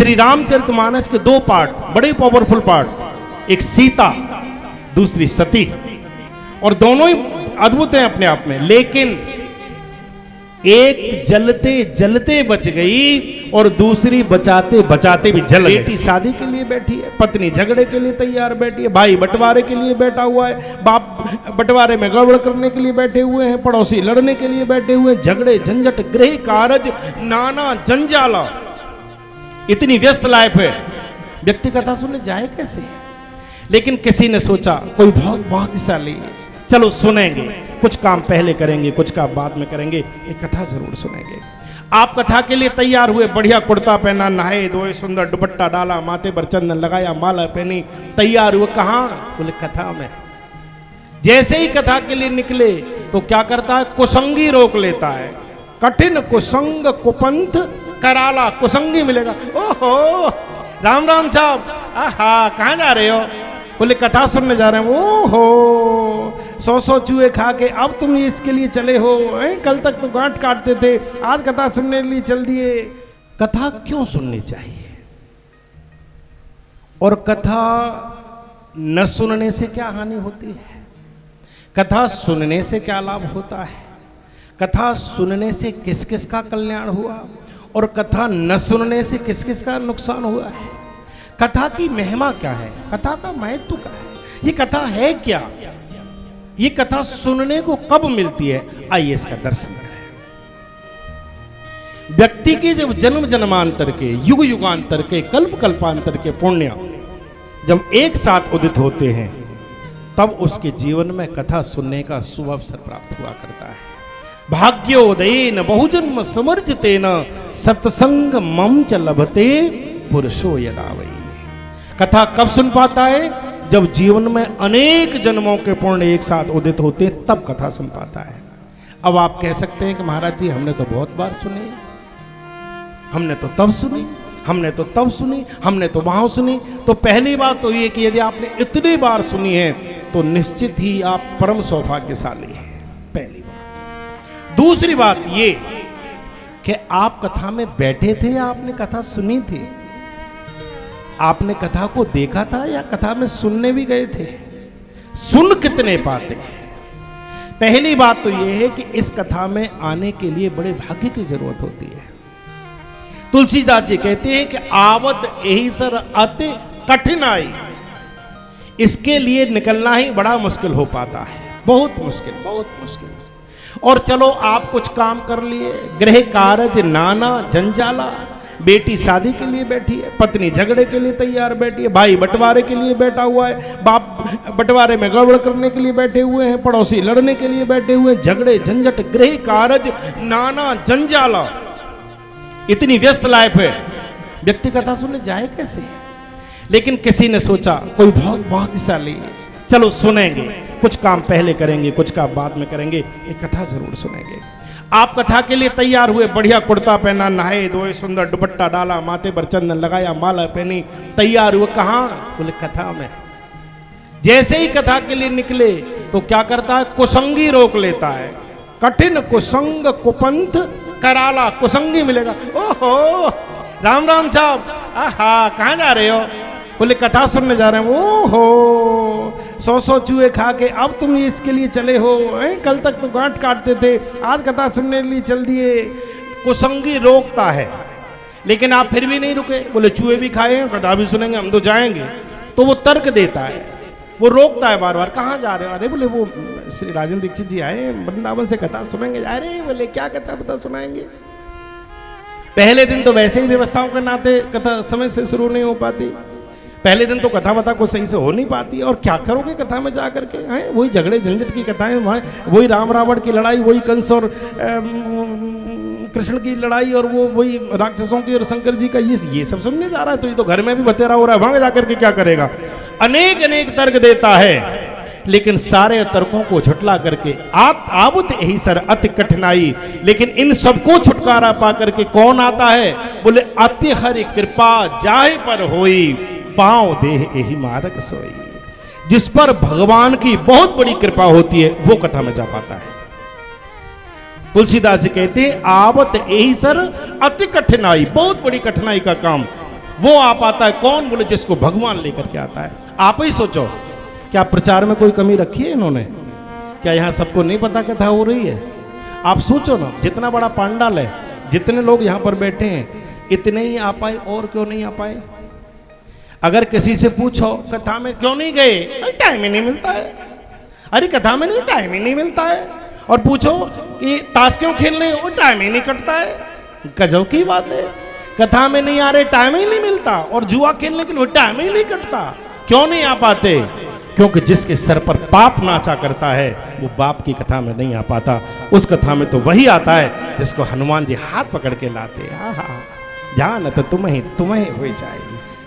श्री रामचरितमानस के दो पार्ट, बड़े पावरफुल पार्ट, एक सीता दूसरी सती, और दोनों ही अद्भुत हैं अपने आप में। लेकिन एक जलते जलते बच गई और दूसरी बचाते बचाते भी जल गई। बेटी शादी के लिए बैठी है, पत्नी झगड़े के लिए तैयार बैठी है, भाई बंटवारे के लिए बैठा हुआ है, बाप बंटवारे में गड़बड़ करने के लिए बैठे हुए हैं, पड़ोसी लड़ने के लिए बैठे हुए हैं, झगड़े झंझट गृह कारज नाना जंजाला, इतनी व्यस्त लाइफ है, व्यक्ति कथा सुनने जाए कैसे? लेकिन किसी ने सोचा कोई बहुत भाग्यशाली, चलो सुनेंगे, कुछ काम पहले करेंगे, कुछ काम बाद में करेंगे, एक कथा जरूर सुनेंगे। आप कथा के लिए तैयार हुए, बढ़िया कुर्ता पहना, नहाए धोए, सुंदर दुपट्टा डाला, माथे पर चंदन लगाया, माला पहनी, तैयार हुए, कहाँ? बोले कथा में। जैसे ही कथा के लिए निकले तो क्या करता है? कुसंगी रोक लेता है। कठिन कुसंग कुपंथ कराला, कुसंगी मिलेगा। ओहो राम राम साहब, आहा कहाँ जा रहे हो? बोले कथा सुनने जा रहे हैं। ओहो 100 चूहे खा के अब तुम इसके लिए चले हो? कल तक तो गांठ काटते थे, आज कथा सुनने के लिए चल दिए। कथा क्यों सुननी चाहिए? और कथा न सुनने से क्या हानि होती है? कथा सुनने से क्या लाभ होता है? कथा सुनने से किस किस का कल्याण हुआ और कथा न सुनने से किस किस का नुकसान हुआ है? कथा की महिमा क्या है? कथा का महत्व क्या है? ये कथा है क्या? ये कथा सुनने को कब मिलती है? आइए इसका दर्शन करें। व्यक्ति के जब जन्म जन्मांतर के, युग युगांतर के, कल्प कल्पांतर के पुण्य जब एक साथ उदित होते हैं, तब उसके जीवन में कथा सुनने का शुभ अवसर प्राप्त हुआ करता है। भाग्योदयेन बहुजन्म समर्जितेन सत्संग मम च लभते पुरुषो यदा वै। कथा कब सुन पाता है? जब जीवन में अनेक जन्मों के पुण्य एक साथ उदित होते हैं, तब कथा सुन पाता है। अब आप कह सकते हैं कि महाराज जी हमने तो बहुत बार सुनी, हमने तो तब सुनी, हमने तो तब सुनी, हमने तो वहां सुनी। तो पहली बात तो ये कि यदि आपने इतनी बार सुनी है तो निश्चित ही आप परम सौभाग्यशाली हैं, पहली बात। दूसरी बात ये कि आप कथा में बैठे थे या आपने कथा सुनी थी? आपने कथा को देखा था या कथा में सुनने भी गए थे? सुन कितने पाते हैं? पहली बात तो यह है कि इस कथा में आने के लिए बड़े भाग्य की जरूरत होती है। तुलसीदास जी कहते हैं कि आवत यही सर अति कठिनाई, इसके लिए निकलना ही बड़ा मुश्किल हो पाता है, बहुत मुश्किल, बहुत मुश्किल। और चलो आप कुछ काम कर लिए, गृह कारज नाना जंजाला, बेटी शादी के लिए बैठी है, पत्नी झगड़े के लिए तैयार बैठी है, भाई बंटवारे के लिए बैठा हुआ है, बाप बंटवारे में गड़बड़ करने के लिए बैठे हुए हैं, पड़ोसी लड़ने के लिए बैठे हुए हैं, झगड़े झंझट गृह कारज नाना जंजाला, इतनी व्यस्त लाइफ है, व्यक्ति कथा सुनने जाए कैसे? लेकिन किसी ने सोचा कोई बहुत भाग्यशाली, चलो सुनेंगे, कुछ काम पहले करेंगे, कुछ काम बाद में करेंगे, एक कथा जरूर सुनेंगे। आप कथा के लिए तैयार हुए, बढ़िया कुर्ता पहना, नहाए धोए, सुंदर दुपट्टा डाला, माथे पर चंदन लगाया, माला पहनी, तैयार हुए, कहाँ? बोले कथा में। जैसे ही कथा के लिए निकले तो क्या करता है? कुसंगी रोक लेता है। कठिन कुसंग कुपंथ कराला, कुसंगी मिलेगा। ओहो राम राम साहब, आहा कहाँ जा रहे हो? बोले कथा सुनने जा रहे हैं। ओहो 100 चूहे खा के अब तुम इसके लिए चले हो? कल तक तो गांठ काटते थे, आज कथा सुनने के लिए चल दिए। कुसंगी रोकता है, लेकिन आप फिर भी नहीं रुके। बोले चूहे भी खाए हैं, कथा भी सुनेंगे, हम तो जाएंगे। तो वो तर्क देता है, वो रोकता है बार बार। कहाँ जा रहे हो? अरे बोले वो श्री राजेंद्र दीक्षित जी आए, वृंदावन से कथा सुनेंगे। अरे बोले क्या कथा बता सुनाएंगे? पहले दिन तो वैसे ही व्यवस्थाओं के नाते कथा समय से शुरू नहीं हो पाती, पहले दिन तो कथा वथा को सही से हो नहीं पाती। और क्या करोगे कथा में जा करके? हैं वही झगड़े झंझट की कथाएं, वही राम रावण की लड़ाई, वही कंस और कृष्ण की लड़ाई, और वो वही राक्षसों की और शंकर जी का, ये सब सुनने जा रहा है। तो ये तो घर में भी बतेरा हो रहा है, वहां जाकर के क्या करेगा? अनेक अनेक तर्क देता है, लेकिन सारे तर्कों को झुटला करके आबुत यही सर अति कठिनाई। लेकिन इन सबको छुटकारा पा करके कौन आता है? बोले अति हरि कृपा जाहे पर होई, पांव देह यही मार्ग सोई। जिस पर भगवान की बहुत बड़ी कृपा होती है वो कथा में जा पाता है। तुलसीदास जी कहते हैं आवत यही सर अति कठिनाई, बहुत बड़ी कठिनाई का काम वो आ पाता है कौन? बोले जिसको भगवान लेकर के आता है। आप ही सोचो, क्या प्रचार में कोई कमी रखी है इन्होंने? क्या यहाँ सबको नहीं पता कथा हो रही है? आप सोचो ना, जितना बड़ा पांडाल है, जितने लोग यहाँ पर बैठे हैं, इतने ही आ पाए, और क्यों नहीं आ पाए? अगर किसी से पूछो कथा में क्यों नहीं गए, टाइम ही नहीं मिलता है। अरे कथा में नहीं, टाइम ही नहीं मिलता है। और पूछो कि ताश क्यों खेलने, वो टाइम ही नहीं कटता है। गजब की बात है, कथा में नहीं आ रहे, टाइम ही नहीं मिलता, और जुआ खेलने के लिए टाइम ही नहीं कटता। क्यों नहीं आ पाते? क्योंकि जिसके सर पर पाप नाचा करता है वो बाप की कथा में नहीं आ पाता। उस कथा में तो वही आता है जिसको हनुमान जी हाथ पकड़ के लाते। आहा, जान तो तुम्हें हो जाए,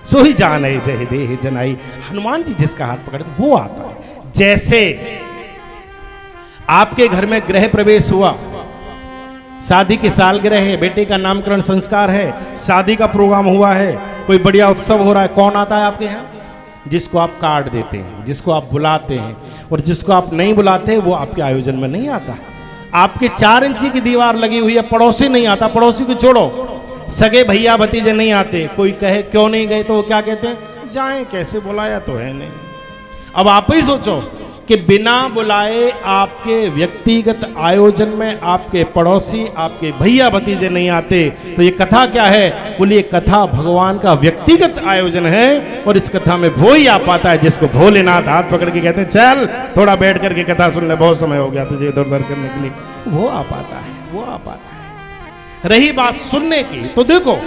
सो ही जान है जय देह जनाई। हनुमान जी जिसका हाथ पकड़ते वो आता है। जैसे आपके घर में गृह प्रवेश हुआ, शादी की सालगिरह है, बेटे का नामकरण संस्कार है, शादी का प्रोग्राम हुआ है, कोई बढ़िया उत्सव हो रहा है, कौन आता है आपके यहाँ? जिसको आप कार्ड देते हैं, जिसको आप बुलाते हैं, और जिसको आप नहीं बुलाते वो आपके आयोजन में नहीं आता। आपके 4 इंची की दीवार लगी हुई है, पड़ोसी नहीं आता, पड़ोसी को छोड़ो, सगे भैया भतीजे नहीं आते। कोई कहे क्यों नहीं गए, तो वो क्या कहते हैं? जाएं कैसे, बुलाया तो है नहीं। अब आप ही सोचो कि बिना बुलाए आपके व्यक्तिगत आयोजन में आपके पड़ोसी, आपके भैया भतीजे नहीं आते, तो ये कथा क्या है? बोलिए, कथा भगवान का व्यक्तिगत आयोजन है। और इस कथा में वो ही आ पाता है जिसको भोलेनाथ हाथ पकड़ के कहते हैं चल थोड़ा बैठ करके कथा सुन ले, बहुत समय हो गया तुझे इधर उधर करने के लिए। वो आ पाता है, वो आ पाता है। रही बात सुनने की, तो देखो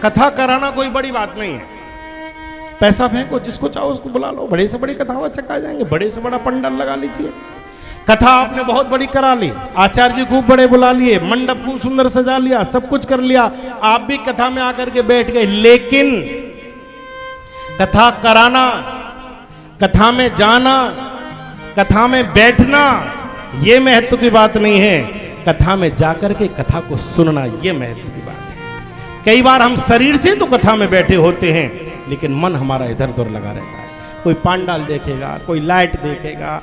कथा कराना कोई बड़ी बात नहीं है। पैसा फेंको, जिसको चाहो उसको बुला लो, बड़े से बड़ी कथा चका जाएंगे, बड़े से बड़ा पंडाल लगा लीजिए। कथा आपने बहुत बड़ी करा ली, आचार्य जी खूब बड़े बुला लिए, मंडप खूब सुंदर सजा लिया, सब कुछ कर लिया, आप भी कथा में आकर के बैठ गए। लेकिन कथा कराना, कथा में जाना, कथा में बैठना, ये महत्व की बात नहीं है। कथा में जाकर के कथा को सुनना, ये महत्व की बात है। कई बार हम शरीर से तो कथा में बैठे होते हैं, लेकिन मन हमारा इधर उधर लगा रहता है। कोई पांडाल देखेगा, कोई लाइट देखेगा,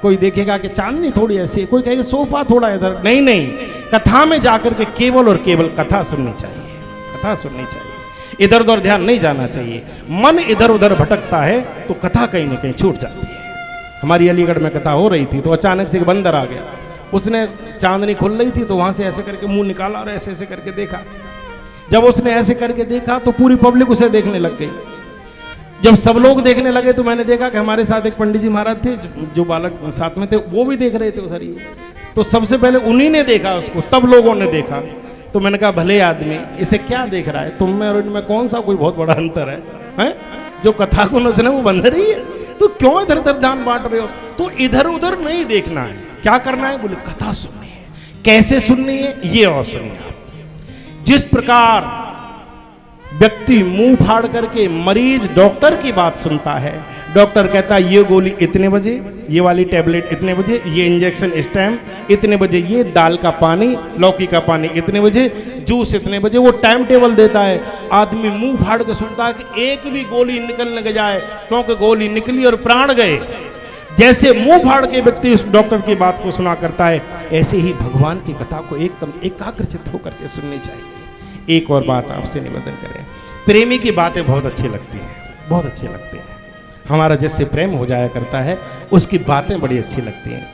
कोई देखेगा कि चांदनी थोड़ी ऐसी, कोई कहेगा सोफा थोड़ा इधर। नहीं नहीं, कथा में जाकर के केवल और केवल कथा सुननी चाहिए, कथा सुननी चाहिए, इधर उधर ध्यान नहीं जाना चाहिए। मन इधर उधर भटकता है तो कथा कहीं ना कहीं छूट जाती है। हमारी अलीगढ़ में कथा हो रही थी तो अचानक से एक बंदर आ गया, उसने चांदनी खुल रही थी तो वहां से ऐसे करके मुंह निकाला और ऐसे ऐसे करके देखा। जब उसने ऐसे करके देखा तो पूरी पब्लिक उसे देखने लग गई। जब सब लोग देखने लगे तो मैंने देखा कि हमारे साथ एक पंडित जी महाराज थे, जो बालक साथ में थे, वो भी देख रहे थे उधर ही। तो सबसे पहले उन्हीं ने देखा उसको, तब लोगों ने देखा। तो मैंने कहा भले आदमी, इसे क्या देख रहा है? तुम में और इनमें कौन सा कोई बहुत बड़ा अंतर है, हैं? जो कथा को न सुने वो बंदर ही है, तो क्यों इधर उधर ध्यान बांट रहे हो? तो इधर उधर नहीं देखना है, क्या करना है? बोले कथा सुननी है। कैसे सुननी है ये और सुनिए। जिस प्रकार व्यक्ति मुंह फाड़ करके मरीज डॉक्टर की बात सुनता है, डॉक्टर कहता है ये गोली इतने बजे, ये वाली टैबलेट इतने बजे, ये इंजेक्शन इस टाइम इतने बजे, ये दाल का पानी, लौकी का पानी इतने बजे, जूस इतने बजे, वो टाइम टेबल देता है। आदमी मुंह फाड़ के सुनता है कि एक भी गोली निकलने के जाए, क्योंकि गोली निकली और प्राण गए। जैसे मुंह फाड़ के व्यक्ति उस डॉक्टर की बात को सुना करता है, ऐसे ही भगवान की कथा को एकदम एकाग्रचित्त होकर के सुननी चाहिए। एक और बात आपसे निवेदन करें, प्रेमी की बातें बहुत अच्छी लगती हैं, बहुत अच्छी लगती हैं। हमारा जिससे प्रेम हो जाया करता है उसकी बातें बड़ी अच्छी लगती हैं।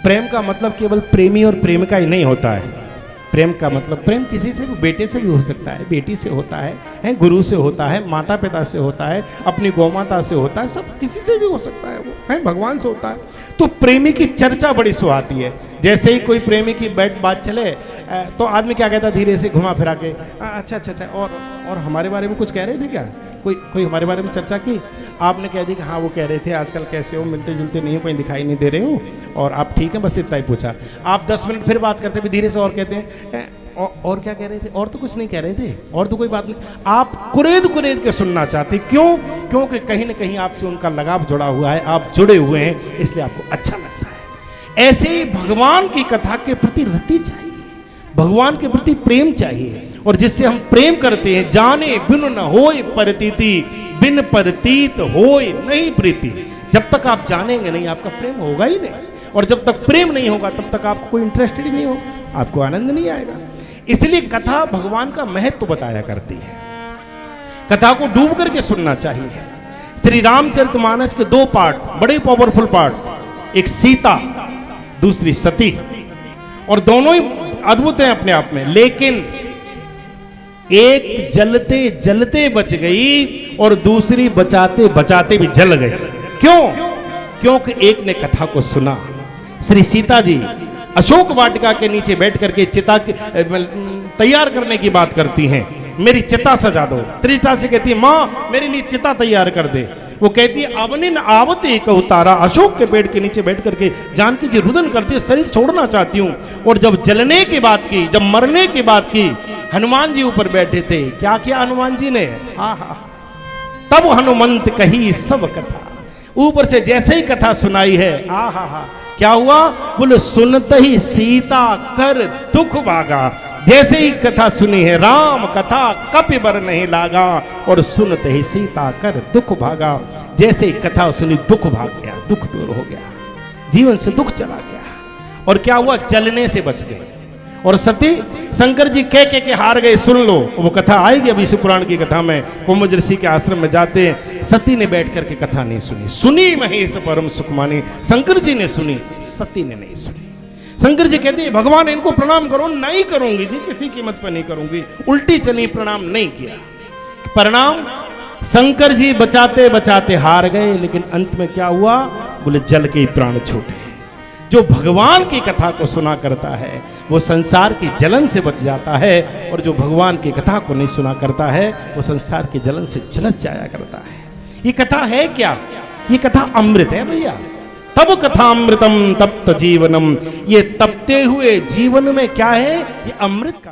प्रेम का मतलब केवल प्रेमी और प्रेमिका ही नहीं होता है। प्रेम का मतलब प्रेम किसी से भी, बेटे से भी हो सकता है, बेटी से होता है, गुरु से होता है, माता पिता से होता है, अपनी गौ माता से होता है, सब किसी से भी हो सकता है, वो है भगवान से होता है। तो प्रेमी की चर्चा बड़ी सुहाती है। जैसे ही कोई प्रेमी की बात चले तो आदमी क्या कहता है, धीरे से घुमा फिरा के, अच्छा अच्छा अच्छा, और हमारे बारे में कुछ कह रहे थे क्या? कोई हमारे बारे में चर्चा की? आपने कह दी कि हाँ वो कह रहे थे आजकल कैसे हो, मिलते जुलते नहीं हो, कहीं दिखाई नहीं दे रहे हो, और आप ठीक हैं, बस इतना ही पूछा। आप 10 मिनट फिर बात करते भी धीरे से और कहते हैं और क्या कह रहे थे? और तो कुछ नहीं कह रहे थे, और तो कोई बात नहीं। आप कुरेद के सुनना चाहते, क्यों? क्योंकि कहीं ना कहीं आपसे उनका लगाव जुड़ा हुआ है, आप जुड़े हुए हैं, इसलिए आपको अच्छा लगता है। ऐसे ही भगवान की कथा के प्रति रति चाहिए, भगवान के प्रति प्रेम चाहिए। और जिससे हम प्रेम करते हैं, जाने बिनु न होय परतीति, बिन परतीत होय नहीं प्रीति। जब तक आप जानेंगे नहीं आपका प्रेम होगा ही नहीं, और जब तक प्रेम नहीं होगा तब तक आपको कोई इंटरेस्टेड ही नहीं होगा, आपको आनंद नहीं आएगा। इसलिए कथा भगवान का महत्व बताया करती है। कथा को डूब करके सुनना चाहिए। श्री रामचरितमानस के 2 पार्ट, बड़े पावरफुल पार्ट, एक सीता, दूसरी सती, और दोनों ही अद्भुत हैं अपने आप में। लेकिन एक जलते जलते बच गई और दूसरी बचाते बचाते भी जल गई। क्यों? क्योंकि एक ने कथा को सुना। श्री सीता जी अशोक वाटिका के नीचे बैठ करके चिता तैयार करने की बात करती हैं, मेरी चिता सजा दो। त्रिष्ठा से कहती है, माँ मेरे लिए चिता तैयार कर दे। वो कहती है, अवनिन आवते कहु तारा, अशोक के पेड़ के नीचे बैठ करके जानकी जी रुदन करती है, शरीर छोड़ना चाहती हूँ। और जब जलने की बात की, जब मरने की बात की, हनुमान जी ऊपर बैठे थे। क्या किया हनुमान जी ने? तब हनुमंत कही सब कथा। ऊपर से जैसे ही कथा सुनाई है, क्या हुआ? बोले सुनते ही सीता कर दुख भागा। जैसे ही कथा सुनी है, राम कथा कपि बर नहीं लागा, और सुनते ही सीता कर दुख भागा। जैसे ही कथा सुनी, दुख भाग गया, दुख दूर हो गया, जीवन से दुख चला गया। और क्या हुआ? जलने से बच गए। और सती, शंकर जी कह के हार गए। सुन लो, वो कथा आएगी अभी शिव पुराण की कथा में। कुंभ ऋषि के आश्रम में जाते हैं, सती ने बैठ करके कथा नहीं सुनी। सुनी महेश परम सुखमानी, शंकर जी ने सुनी, सती ने नहीं सुनी। शंकर जी कहते हैं, भगवान इनको प्रणाम करो। नहीं करूंगी जी, किसी कीमत पर नहीं करूंगी। उल्टी चली, प्रणाम नहीं किया। परिणाम, शंकर जी बचाते बचाते हार गए। लेकिन अंत में क्या हुआ? बोले जल के ही प्राण छूटे। जो भगवान की कथा को सुना करता है, वो संसार की जलन से बच जाता है, और जो भगवान की कथा को नहीं सुना करता है, वो संसार की जलन से झुलस जाया करता है। ये कथा है क्या? ये कथा अमृत है भैया। तब कथा अमृतम तप्त जीवनम। ये तपते हुए जीवन में क्या है? ये अमृत का